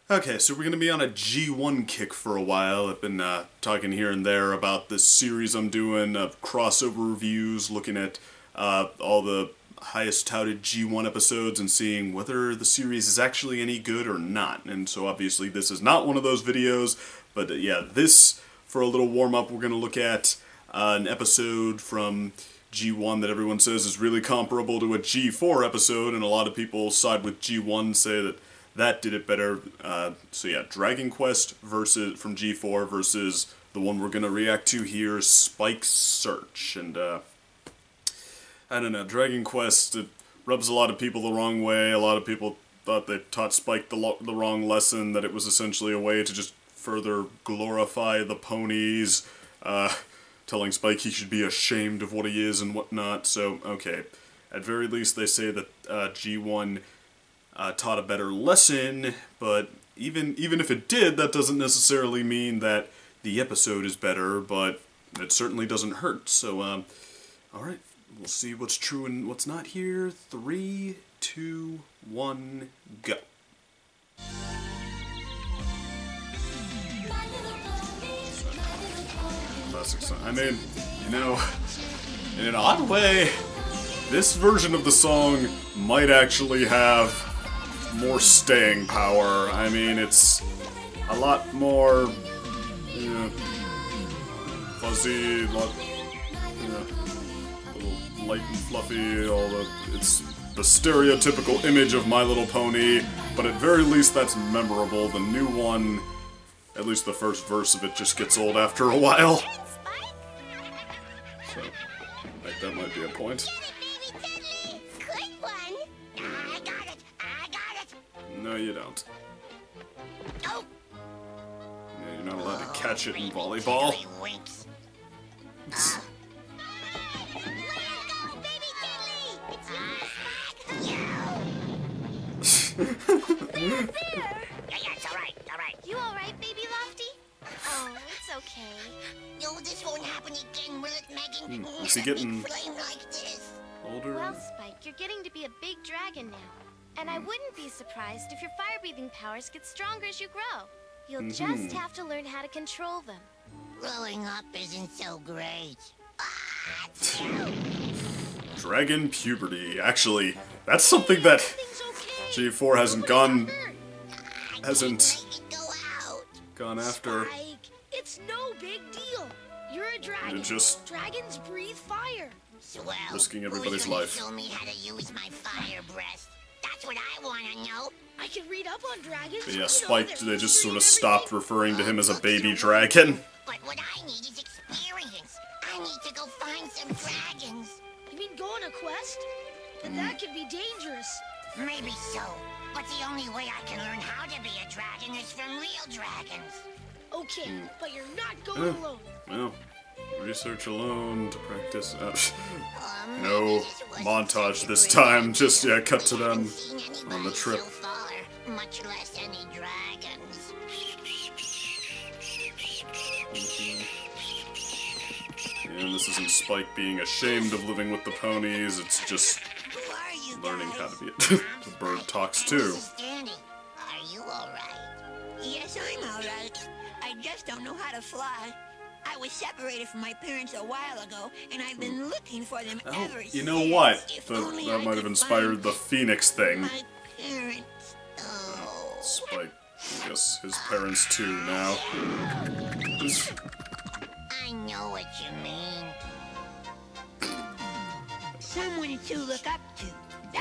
Okay, so we're going to be on a G1 kick for a while. I've been talking here and there about this series I'm doing of crossover reviews, looking at all the highest touted G1 episodes and seeing whether the series is actually any good or not. And so obviously this is not one of those videos, but yeah, this, for a little warm-up, we're going to look at an episode from G1 that everyone says is really comparable to a G4 episode, and a lot of people side with G1, say that that did it better. So yeah, Dragon Quest versus from G4 versus the one we're gonna react to here, Spike's Search. And I don't know, Dragon Quest, it rubs a lot of people the wrong way. A lot of people thought they taught Spike the wrong lesson, that it was essentially a way to just further glorify the ponies, telling Spike he should be ashamed of what he is and whatnot. So okay, at very least they say that G1 taught a better lesson, but even if it did, that doesn't necessarily mean that the episode is better, but it certainly doesn't hurt. So, alright, we'll see what's true and what's not here. 3, 2, 1, go. Classic song. I mean, you know, in an odd way, this version of the song might actually have more staying power. I mean, it's a lot more, you know, fuzzy, little light and fluffy. It's the stereotypical image of My Little Pony, but at very least that's memorable. The new one, at least the first verse of it, just gets old after a while. So, I think that might be a point. No, you don't. Oh. Yeah, you're not allowed to catch it in volleyball. Yeah, it's alright. You alright, baby Lofty? Oh, it's okay. No, this won't happen again, will it, Megan? Is he getting flame like this? older? Well, Spike, you're getting to be a big dragon now. And I wouldn't be surprised if your fire-breathing powers get stronger as you grow. You'll just have to learn how to control them. Growing up isn't so great. Dragon puberty. Actually, that's something that G4 hasn't gone after. Spike, it's no big deal. You're a dragon. Dragons breathe fire. Swell. Risking everybody's Who's gonna life. show me how to use my fire breath? That's what I want to know. I can read up on dragons. But yeah, Spike, they just sort of stopped referring to him as a baby dragon. But what I need is experience. I need to go find some dragons. You mean go on a quest? But that could be dangerous. Maybe so. But the only way I can learn how to be a dragon is from real dragons. Okay, but you're not going alone. Well, research alone to practice. No montage this time. Just cut to them on the trip. So far, much less any dragons. And this isn't Spike being ashamed of living with the ponies. It's just Who are you learning guys? how to be it. The bird talks too. Danny, are you alright? Yes, I'm alright. I just don't know how to fly. I was separated from my parents a while ago, and I've been looking for them ever since. You know what? If That only I might have could inspired the find Phoenix thing. my parents. Oh. Spike, I guess his parents too now. I know what you mean. Someone to look up to.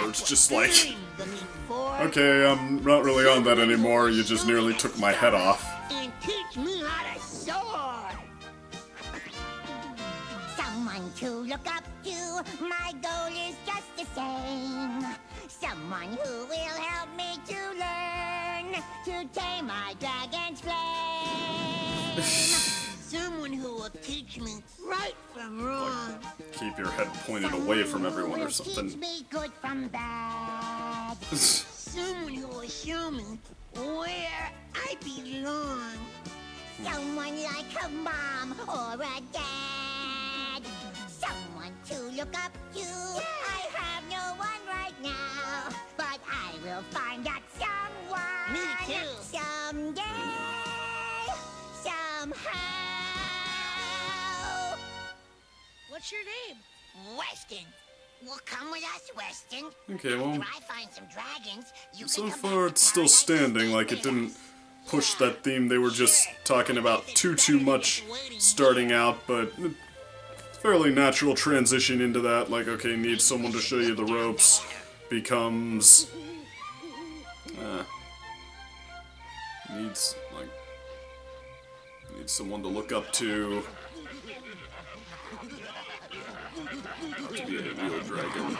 Or it's That's just what like, I'm looking for. okay, I'm not really on that anymore. You just nearly took my head off. And teach me how to soar. Someone to look up to. My goal is just the same. Someone who will help me to learn to tame my dragon's flame. Someone who will teach me right from wrong. Keep your head pointed away from everyone or Teach something. me good from bad. Someone who will show me where I belong. Someone like a mom or a dad. Someone to look up to. I have no one right now, but I will find that someone. Me too. So someday, somehow. What's your name? Weston. Well, come with us, Weston. Okay, well, After I find some dragons, you so can come far back it's to still paradise standing, and like stay it with didn't us. push that theme they were just talking about too much starting out, but fairly natural transition into that, like, okay, need someone to show you the ropes, becomes, needs someone to look up to be a real dragon.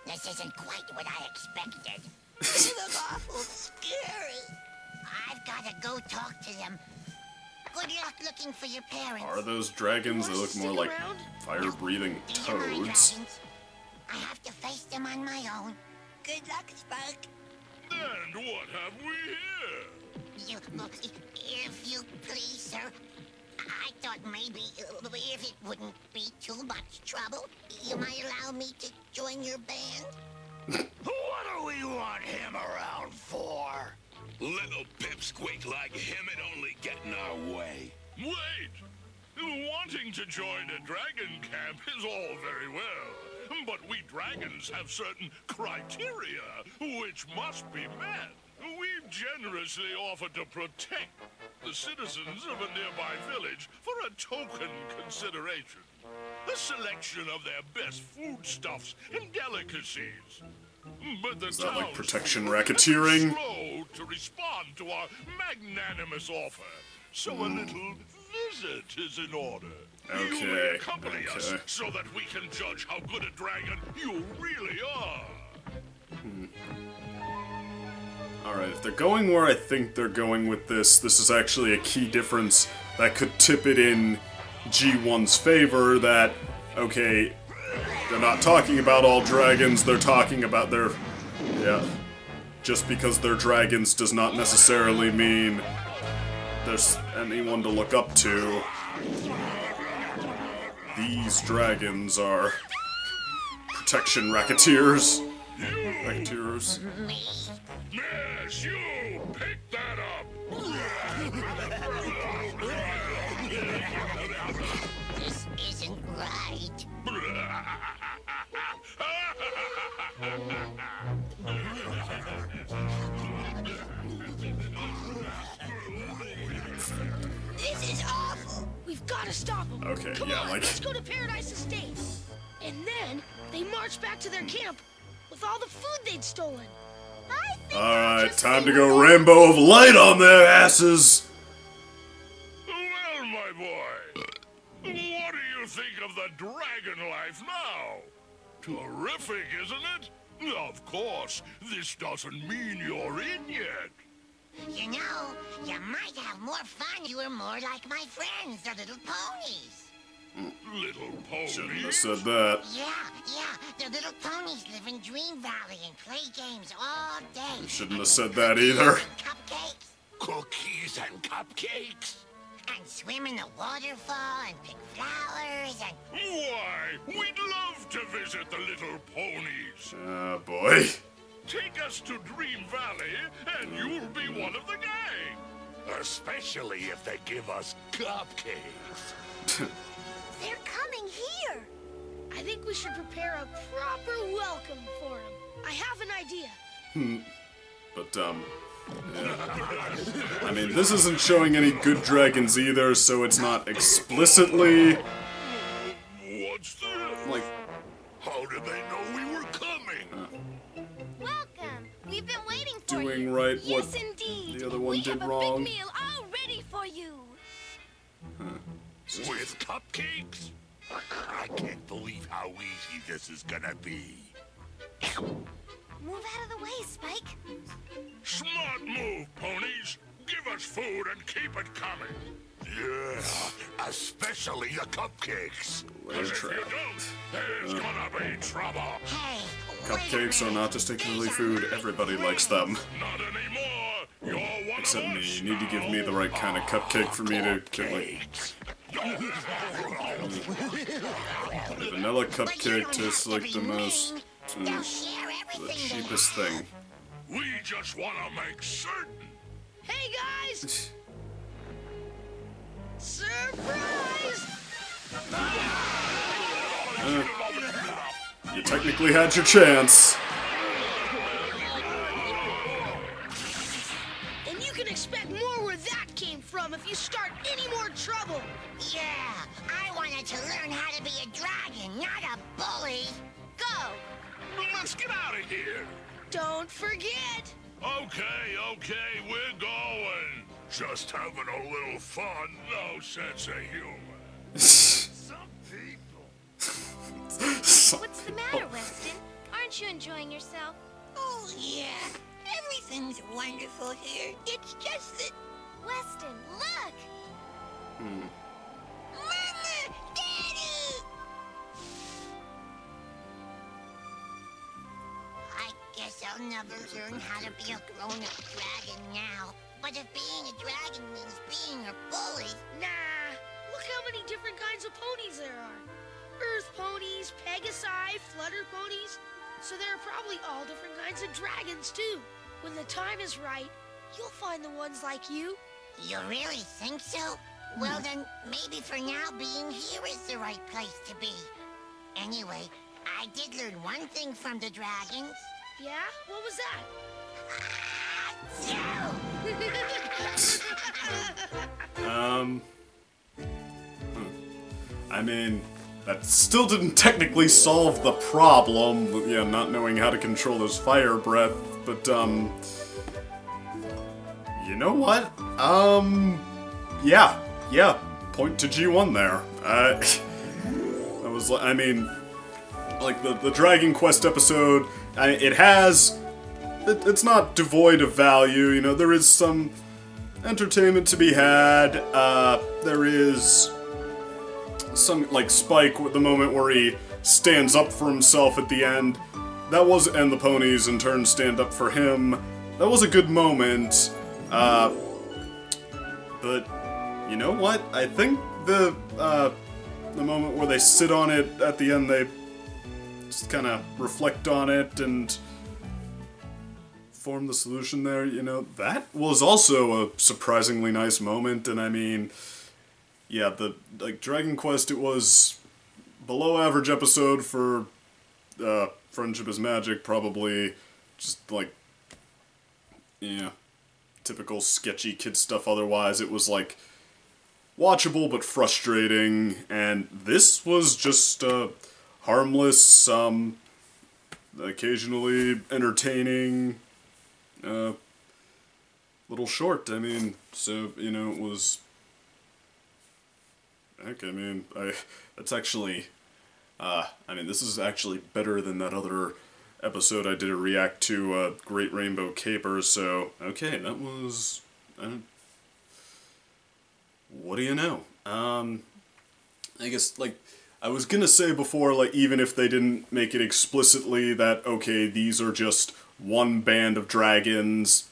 This isn't quite what I expected. They look awful scary. I've got to go talk to them. Good luck looking for your parents. Are those dragons? They look more like fire-breathing They're my toads. dragons. I have to face them on my own. Good luck, Spike. And what have we here? If you please, sir. I thought maybe if it wouldn't be too much trouble, you might allow me to join your band. What do we want him around for? Little pipsqueak like him would only get in our way. Wait! Wanting to join a dragon camp is all very well, but we dragons have certain criteria which must be met. We've generously offered to protect the citizens of a nearby village for a token consideration. A selection of their best foodstuffs and delicacies. But the Is that like town's protection folk racketeering? are slow to respond to our magnanimous offer, so a little visit is in order. You may Okay, accompany us okay. so that we can judge how good a dragon you really are. Alright, if they're going where I think they're going with this is actually a key difference that could tip it in G1's favor, that, okay, they're not talking about all dragons, they're talking about their... Yeah. Just because they're dragons does not necessarily mean there's anyone to look up to. These dragons are protection racketeers. Racketeers. Me? Yes, you! Pick that up! This isn't right. This is awful. We've got to stop them. Okay, Come yeah, on, like... let's go to Paradise Estate. And then they march back to their camp with all the food they'd stolen. I think Alright, time to go Rainbow of Light on their asses! Well, my boy, what do you think of the dragon life now? Terrific, isn't it? Of course, this doesn't mean you're in yet. You know, you might have more fun. You were more like my friends, the little ponies. Little pony. Shouldn't have said that. Yeah, the little ponies live in Dream Valley and play games all day. Shouldn't have said that either. Cupcakes, Cookies and cupcakes? and swim in the waterfall, and pick flowers, and... Why, we'd love to visit the little ponies. Ah, boy. Take us to Dream Valley, and you'll be one of the gang. Especially if they give us cupcakes. they're coming here. I think we should prepare a proper welcome for them. I have an idea. But, yeah. I mean, this isn't showing any good dragons either, so it's not explicitly... What's this? Like, How did they know we were coming? Welcome. We've been waiting for you. doing right what Yes, indeed. the other one we did have wrong. a big meal all ready for you. With cupcakes? I can't believe how easy this is gonna be. Move out of the way, Spike. Smart move, ponies. Give us food and keep it coming. Yeah, especially the cupcakes. Because if you don't, there's gonna be trouble. Hey, Cupcakes are not just particularly food, everybody likes them. Not anymore. You're one Except of me, us you need to give me the now. right kind of cupcake for me to get, like... Vanilla cupcake tastes like the most... They'll share the everything they cheapest have. thing. We just want to make certain. Hey, guys! Surprise! You technically had your chance. And you can expect more where that came from if you start any more trouble. Yeah, I wanted to learn how to be a dragon, not a bully. Go! Let's get out of here. Don't forget. Okay, we're going. Just having a little fun, no sense of humor. Some people. What's the matter, Weston? Aren't you enjoying yourself? Oh, yeah. Everything's wonderful here. It's just that... Weston, look! Mama! Daddy! I guess I'll never learn how to be a grown-up dragon now. But if being a dragon means being a bully... Nah. Look how many different kinds of ponies there are. Earth ponies, Pegasi, flutter ponies. So there are probably all different kinds of dragons, too. When the time is right, you'll find the ones like you. You really think so? Well then, maybe for now being here is the right place to be. Anyway, I did learn one thing from the dragons. Yeah? What was that? I mean, that still didn't technically solve the problem, yeah, not knowing how to control his fire breath, but, you know what? Yeah, point to G1 there. That was, I mean, like, the Dragon Quest episode, it's not devoid of value, you know, there is some entertainment to be had, there is some, like, Spike with the moment where he stands up for himself at the end, and the ponies in turn stand up for him, that was a good moment, but, you know what, I think the moment where they sit on it at the end, they just kind of reflect on it and form the solution there, you know, that was also a surprisingly nice moment, and I mean, yeah, Dragon Quest, it was below average episode for, Friendship is Magic, probably just, like, yeah, typical sketchy kid stuff otherwise, it was, like, watchable but frustrating, and this was just, harmless, occasionally entertaining, little short, I mean, so, you know, it was... Heck, I mean, that's actually, I mean, this is actually better than that other episode I did a react to, Great Rainbow Caper, so, okay, that was, what do you know? I guess, like, I was gonna say before, like, even if they didn't make it explicitly that, okay, these are just one band of dragons,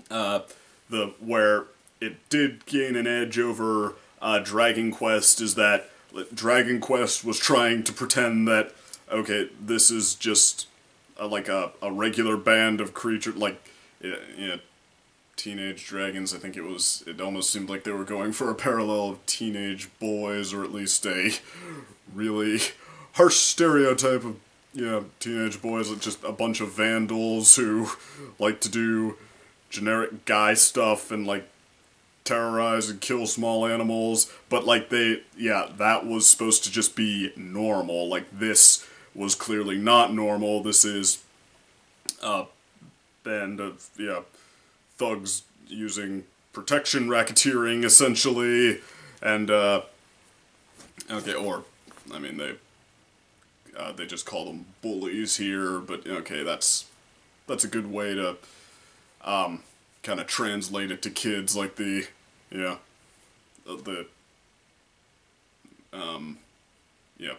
where it did gain an edge over Dragon Quest is that Dragon Quest was trying to pretend that, okay, this is just like a regular band of creatures, like, yeah, teenage dragons, I think it almost seemed like they were going for a parallel of teenage boys, or at least a really harsh stereotype of, yeah, teenage boys, like just a bunch of vandals who like to do generic guy stuff and, like, terrorize and kill small animals, but, like, that was supposed to just be normal. Like, this was clearly not normal. This is a band of, yeah, thugs using protection racketeering, essentially, and, okay, or, I mean, they just call them bullies here, but, okay, that's a good way to, kind of translate it to kids, like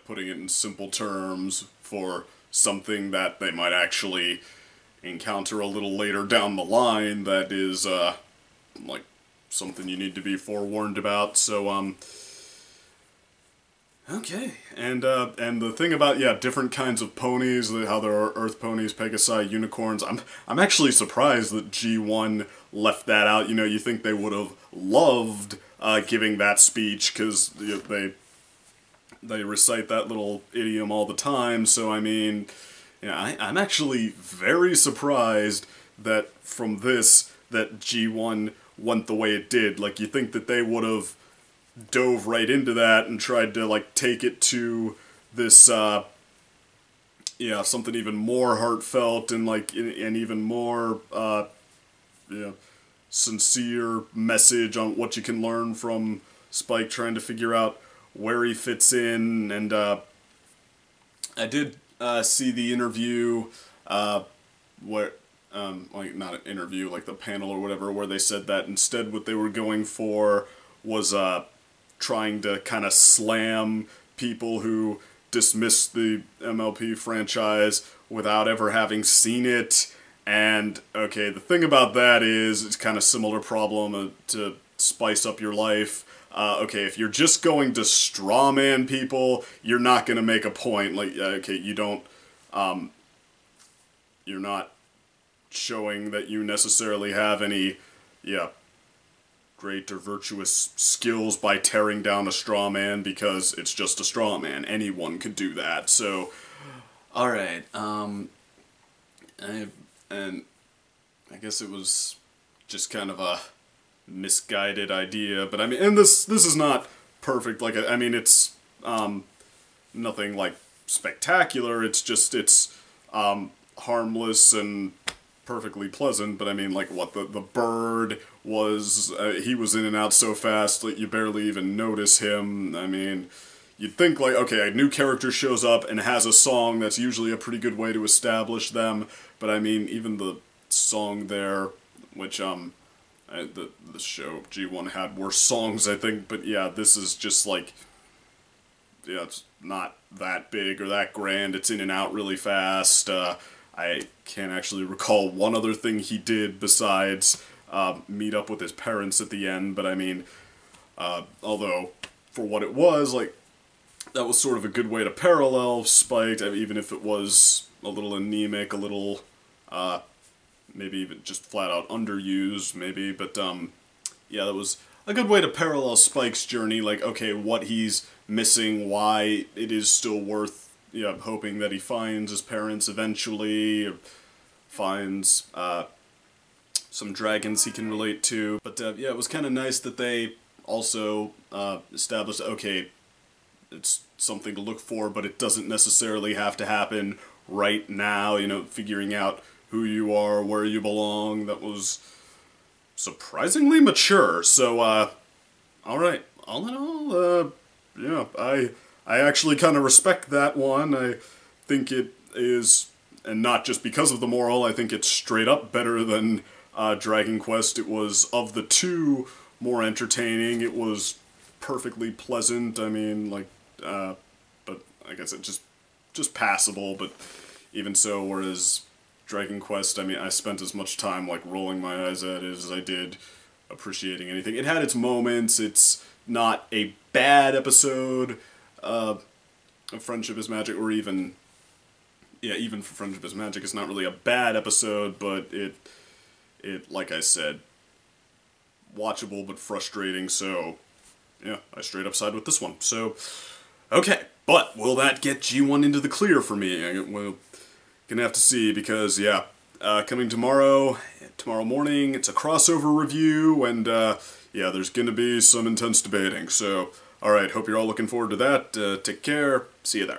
putting it in simple terms for something that they might actually encounter a little later down the line that is, like, something you need to be forewarned about, so, Okay, and the thing about, yeah, different kinds of ponies, how there are Earth ponies, Pegasi, unicorns. I'm actually surprised that G1 left that out. You know, you think they would have loved giving that speech because they recite that little idiom all the time. So I mean, yeah, I'm actually very surprised that from this that G1 went the way it did. Like, you think that they would have dove right into that and tried to, like, take it to this, yeah, something even more heartfelt and, like, and even more, yeah, sincere message on what you can learn from Spike trying to figure out where he fits in. And, I did, see the interview, where, like, not an interview, like the panel or whatever, where they said that instead what they were going for was, trying to kind of slam people who dismiss the MLP franchise without ever having seen it. And, okay, the thing about that is, it's kind of similar problem to Spice Up Your Life. Okay, if you're just going to strawman people, you're not going to make a point. Like, okay, you don't, you're not showing that you necessarily have any, yeah, great or virtuous skills by tearing down a straw man, because it's just a straw man. Anyone could do that. So, alright, and I guess it was just kind of a misguided idea, but I mean, and this is not perfect, like, I mean, it's, nothing, like, spectacular, it's just, it's, harmless and perfectly pleasant, but I mean, like, what, the bird was, he was in and out so fast that you barely even notice him. I mean, you'd think, like, okay, a new character shows up and has a song, that's usually a pretty good way to establish them, but I mean, even the song there, which, the show G1 had worse songs, I think, but yeah, this is just, like, yeah, it's not that big or that grand, it's in and out really fast. I can't actually recall one other thing he did besides meet up with his parents at the end, but I mean, although, for what it was, like, that was sort of a good way to parallel Spike, even if it was a little anemic, a little, maybe even just flat out underused, maybe, but, yeah, that was a good way to parallel Spike's journey, like, okay, what he's missing, why it is still worth, yeah, hoping that he finds his parents eventually, or finds, some dragons he can relate to. But, yeah, it was kind of nice that they also, established, okay, it's something to look for, but it doesn't necessarily have to happen right now, you know, figuring out who you are, where you belong. That was surprisingly mature, so, alright, all in all, yeah, I actually kind of respect that one. I think it is, and not just because of the moral, I think it's straight up better than Dragon Quest. It was, of the two, more entertaining. It was perfectly pleasant. I mean, like, but I guess it just passable, but even so, whereas Dragon Quest, I mean, I spent as much time, like, rolling my eyes at it as I did appreciating anything. It had its moments. It's not a bad episode of Friendship is Magic, or even, yeah, even for Friendship is Magic, it's not really a bad episode, but it, like I said, watchable but frustrating, so, yeah, I straight up side with this one. So, okay, but will that get G1 into the clear for me? We're gonna have to see, because, yeah, coming tomorrow morning, it's a crossover review, and, yeah, there's gonna be some intense debating, so, alright, hope you're all looking forward to that. Take care, see you there.